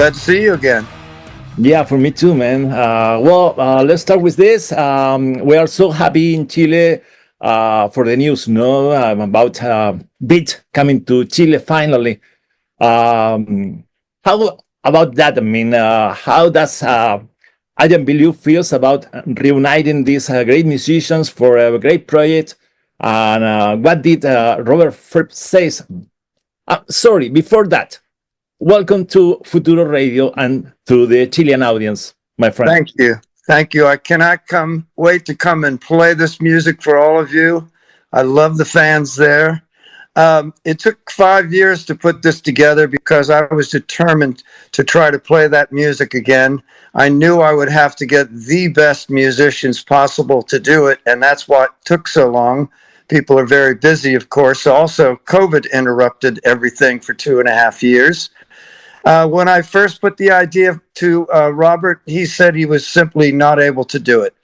Glad to see you again. Yeah, for me too, man. Let's start with this. We are so happy in Chile for the news, no, about Beat coming to Chile finally. How about that? I mean, how does Adrian Belew feels about reuniting these great musicians for a great project? And what did Robert Fripp says? Sorry, before that, welcome to Futuro Radio and to the Chilean audience, my friend. Thank you. Thank you. I cannot wait to come and play this music for all of you. I love the fans there. It took 5 years to put this together because I was determined to try to play that music again. I knew I would have to get the best musicians possible to do it, and that's why it took so long. People are very busy, of course. Also, COVID interrupted everything for 2.5 years. When I first put the idea to Robert, he said he was simply not able to do it.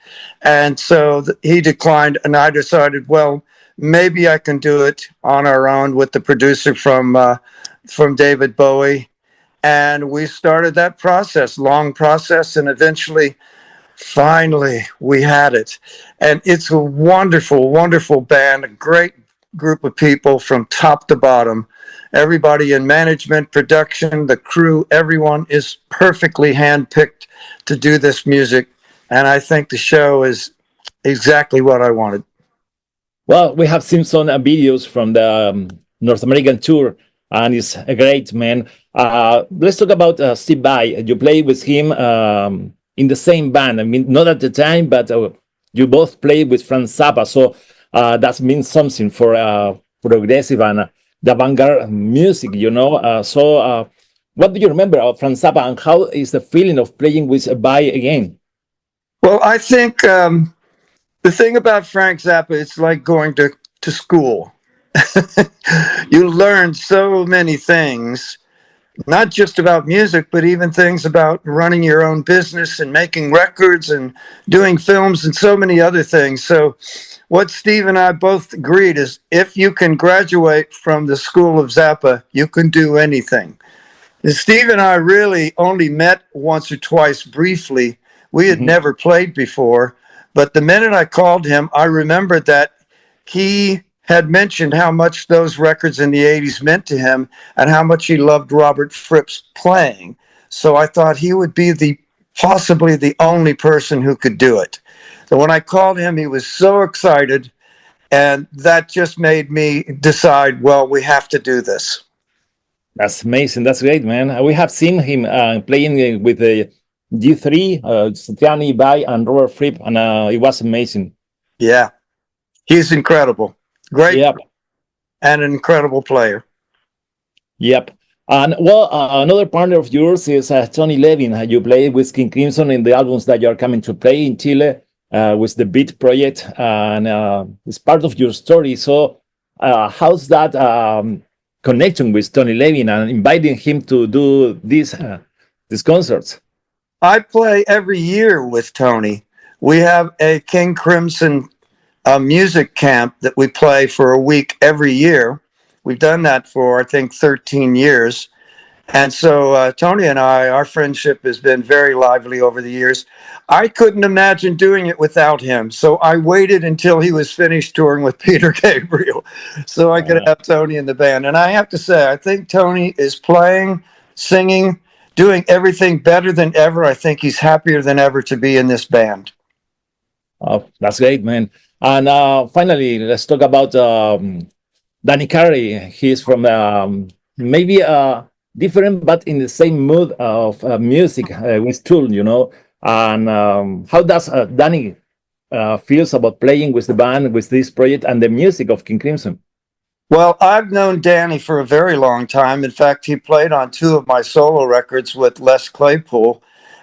And so he declined, and I decided, well, maybe I can do it on our own with the producer from David Bowie. And we started that process, long process, and eventually, finally, we had it. And it's a wonderful, wonderful band, a great group of people from top to bottom. Everybody in management, production, the crew, everyone is perfectly handpicked to do this music. And I think the show is exactly what I wanted. Well, we have seen some videos from the North American tour, and it's a great, man. Let's talk about Steve Vai. You played with him in the same band. I mean, not at the time, but you both played with Frank Zappa. So that means something for progressive and the avant-garde music, you know. What do you remember of Frank Zappa, and how is the feeling of playing with Vai again? Well, I think the thing about Frank Zappa, it's like going to school. You learn so many things, not just about music, but even things about running your own business and making records and doing films and so many other things. So what Steve and I both agreed is if you can graduate from the school of Zappa, you can do anything. And Steve and I really only met once or twice briefly. We had never played before, but the minute I called him, I remembered that he had mentioned how much those records in the 80s meant to him and how much he loved Robert Fripp's playing. So I thought he would be possibly the only person who could do it. So when I called him, he was so excited, and that just made me decide, well, we have to do this. That's amazing. That's great, man. We have seen him playing with the G3, Satriani, Vai, and Robert Fripp, and it was amazing. Yeah, he's incredible. Great, yep. And an incredible player. Yep. And well, another partner of yours is Tony Levin. You played with King Crimson in the albums that you are coming to play in Chile with the Beat project, and it's part of your story. So how's that connection with Tony Levin and inviting him to do these concerts? I play every year with Tony. We have a King Crimson music camp that we play for a week every year. We've done that for, I think, 13 years. And so Tony and I, our friendship has been very lively over the years. I couldn't imagine doing it without him. So I waited until he was finished touring with Peter Gabriel so I could have Tony in the band. And I have to say, I think Tony is playing, singing, doing everything better than ever. I think he's happier than ever to be in this band. Oh, that's great, man. And finally, let's talk about Danny Carey. He's from maybe different, but in the same mood of music with Tool, you know. And how does Danny feels about playing with the band, with this project, and the music of King Crimson? Well, I've known Danny for a very long time. In fact, he played on 2 of my solo records with Les Claypool.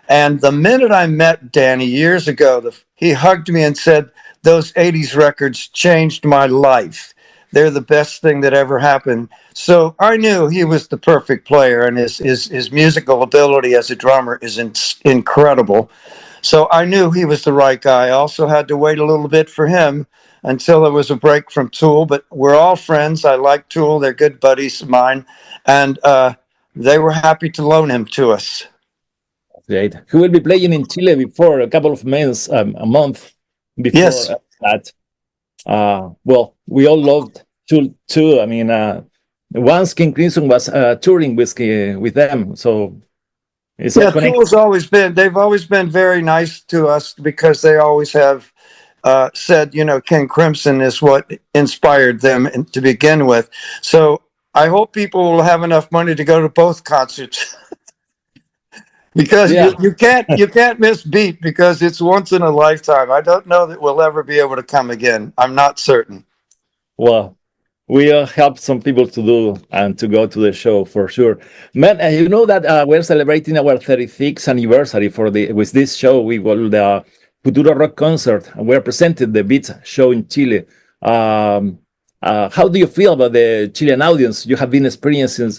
And the minute I met Danny years ago, he hugged me and said, "Those 80s records changed my life. They're the best thing that ever happened." So I knew he was the perfect player, and his musical ability as a drummer is incredible. So I knew he was the right guy. I also had to wait a little bit for him until there was a break from Tool, but we're all friends. I like Tool. They're good buddies of mine. And they were happy to loan him to us. Great. He will be playing in Chile before a couple of months, a month before Yes. that. Well, we all loved too. I mean, once King Crimson was touring with them, so it's a Yeah, connection. Tool's always been, they've always been very nice to us because they always have said, you know, King Crimson is what inspired them to begin with. So I hope people will have enough money to go to both concerts because Yeah. you can't miss Beat because it's once in a lifetime. I don't know that we'll ever be able to come again. I'm not certain. Well, we help some people to do and to go to the show for sure. Man, you know that we're celebrating our 36th anniversary for the with this show. We will the Futuro Rock Concert, and we're presented the Beat show in Chile. How do you feel about the Chilean audience? You have been experiencing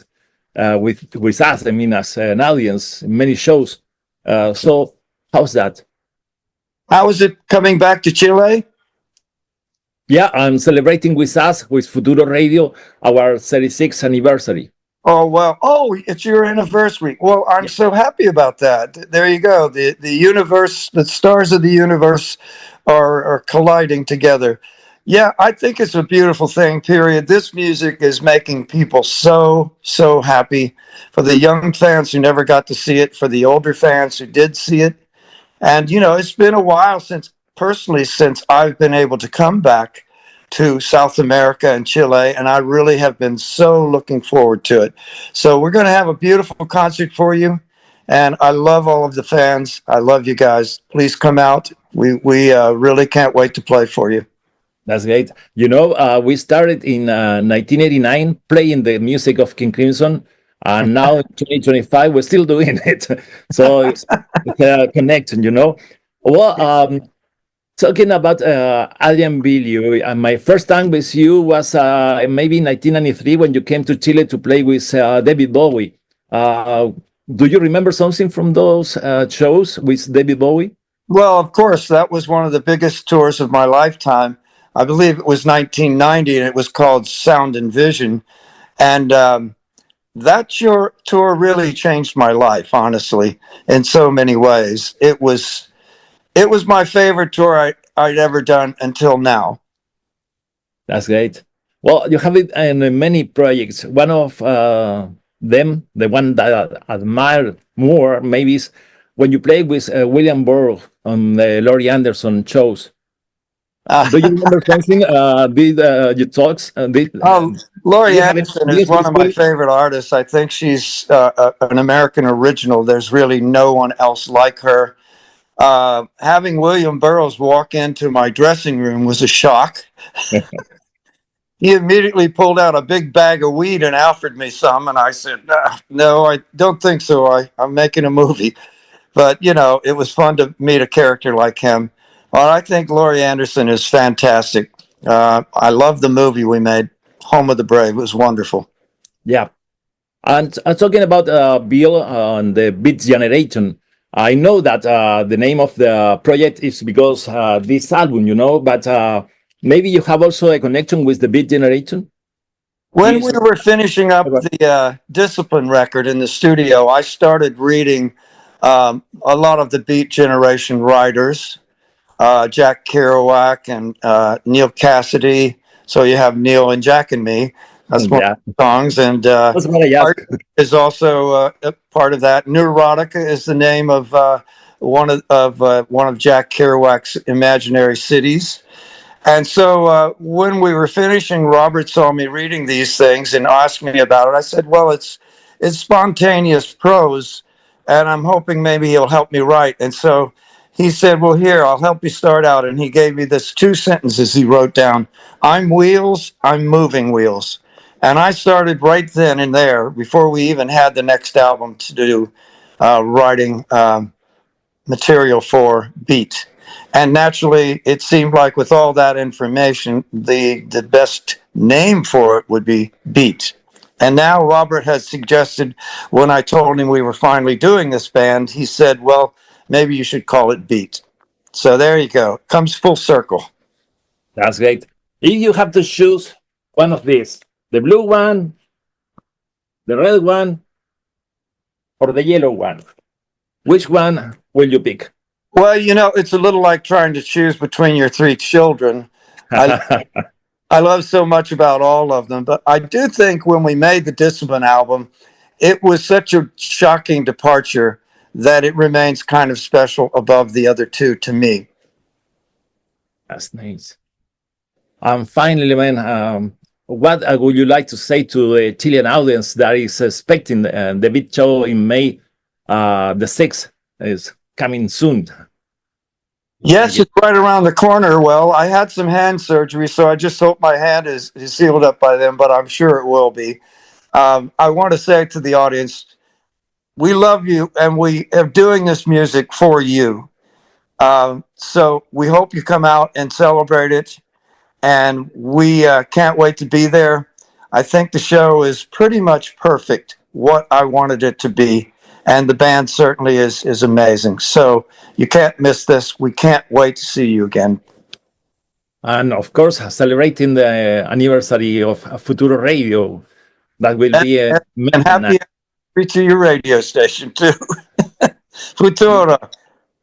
with us, I mean, as an audience, many shows. So how's that? How is it coming back to Chile? Yeah, I'm celebrating with us, with Futuro Radio, our 36th anniversary. Oh, well, oh, it's your anniversary. Well, I'm Yeah. so happy about that. There you go. The universe, the stars of the universe are colliding together. Yeah, I think it's a beautiful thing, period. This music is making people so happy. For the young fans who never got to see it, for the older fans who did see it. And, you know, it's been a while since I've been able to come back to South America and Chile, and I really have been so looking forward to it. So we're going to have a beautiful concert for you, and I love all of the fans. I love you guys. Please come out. We really can't wait to play for you. That's great. You know, we started in 1989 playing the music of King Crimson, and now in 2025 we're still doing it. So it's a connection, you know. Well, talking about Adrian Belew, my first time with you was maybe 1993 when you came to Chile to play with David Bowie. Uh, do you remember something from those shows with David Bowie? Well, of course, that was one of the biggest tours of my lifetime. I believe it was 1990, and it was called Sound and Vision. And that tour really changed my life, honestly, in so many ways. It was my favorite tour I'd ever done until now. That's great. Well, you have it in many projects. One of them, the one that I admire more, maybe is when you play with William Burroughs on the Laurie Anderson shows. Do you remember something? Did you talks? Do Laurie you have Anderson is experience one with of my William? favorite artists. I think she's an American original. There's really no one else like her. Having William Burroughs walk into my dressing room was a shock. He immediately pulled out a big bag of weed and offered me some, and I said, "No, I don't think so. I'm making a movie." But you know, it was fun to meet a character like him. Well, I think Laurie Anderson is fantastic. I love the movie we made, Home of the Brave. It was wonderful. Yeah. And talking about Bill and the Beat Generation, I know that the name of the project is because this album, you know, but maybe you have also a connection with the Beat Generation. When we This, were finishing up the Discipline record in the studio, I started reading a lot of the Beat Generation writers, Jack Kerouac and Neil Cassidy. So you have Neil and Jack and Me. That's one yeah, of the songs. And that's what I Art asked. is also a part of that. Neurotica is the name of one of Jack Kerouac's imaginary cities. And so when we were finishing, Robert saw me reading these things and asked me about it. I said, "Well, it's spontaneous prose, and I'm hoping maybe he'll help me write." And so he said, "Well, here, I'll help you start out." And he gave me this two sentences he wrote down: "I'm wheels, I'm moving wheels." And I started right then and there, before we even had the next album to do, writing material for Beat. And naturally, it seemed like with all that information, the best name for it would be Beat. And now Robert has suggested, when I told him we were finally doing this band, he said, "Well, maybe you should call it Beat." So there you go. Comes full circle. That's great. If you have to choose one of these, the blue one, the red one, or the yellow one? Which one will you pick? Well, you know, it's a little like trying to choose between your three children. I love so much about all of them, but I do think when we made the Discipline album, it was such a shocking departure that it remains kind of special above the other two to me. That's nice. Finally, man, what would you like to say to the Chilean audience that is expecting the big show in May? The 6th is coming soon. Yes, it's right around the corner. Well, I had some hand surgery, so I just hope my hand is sealed up by then, but I'm sure it will be. I want to say to the audience, we love you, and we are doing this music for you. So we hope you come out and celebrate it, and we can't wait to be there. I think the show is pretty much perfect, what I wanted it to be, and the band certainly is amazing. So you can't miss this. We can't wait to see you again. And of course, celebrating the anniversary of Futuro Radio. That will be a and happy anniversary to your radio station too. Futuro.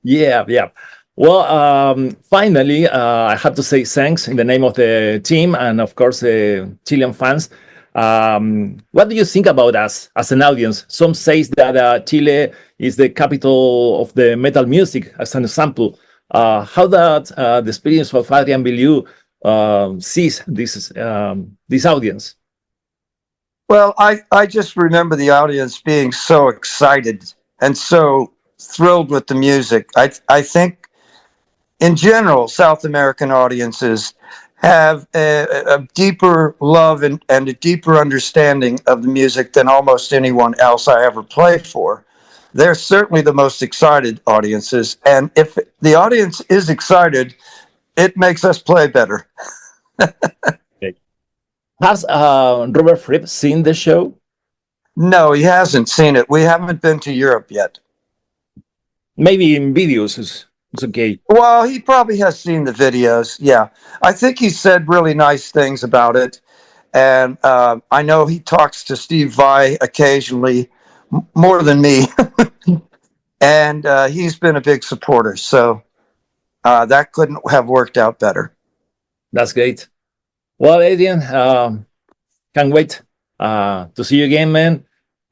Yeah. Well, finally, I have to say thanks in the name of the team and of course the Chilean fans. What do you think about us as an audience? Some say that Chile is the capital of the metal music, as an example. How that the experience of Adrian Belew sees this audience? Well, I just remember the audience being so excited and so thrilled with the music. I think, in general, South American audiences have a deeper love and a deeper understanding of the music than almost anyone else I ever played for. They're certainly the most excited audiences. And if the audience is excited, it makes us play better. Has Robert Fripp seen the show? No, he hasn't seen it. We haven't been to Europe yet. Maybe in videos it's okay. Well, he probably has seen the videos. Yeah. I think he said really nice things about it. And I know he talks to Steve Vai occasionally, more than me. And he's been a big supporter. So that couldn't have worked out better. That's great. Well, Adrian, can't wait to see you again, man.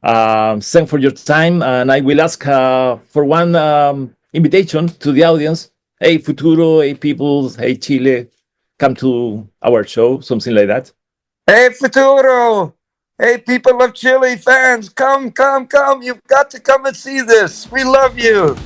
Thanks for your time. And I will ask for one invitation to the audience. Hey, Futuro, hey, people, hey, Chile, come to our show, something like that. Hey, Futuro. Hey, people of Chile, fans, come. You've got to come and see this. We love you.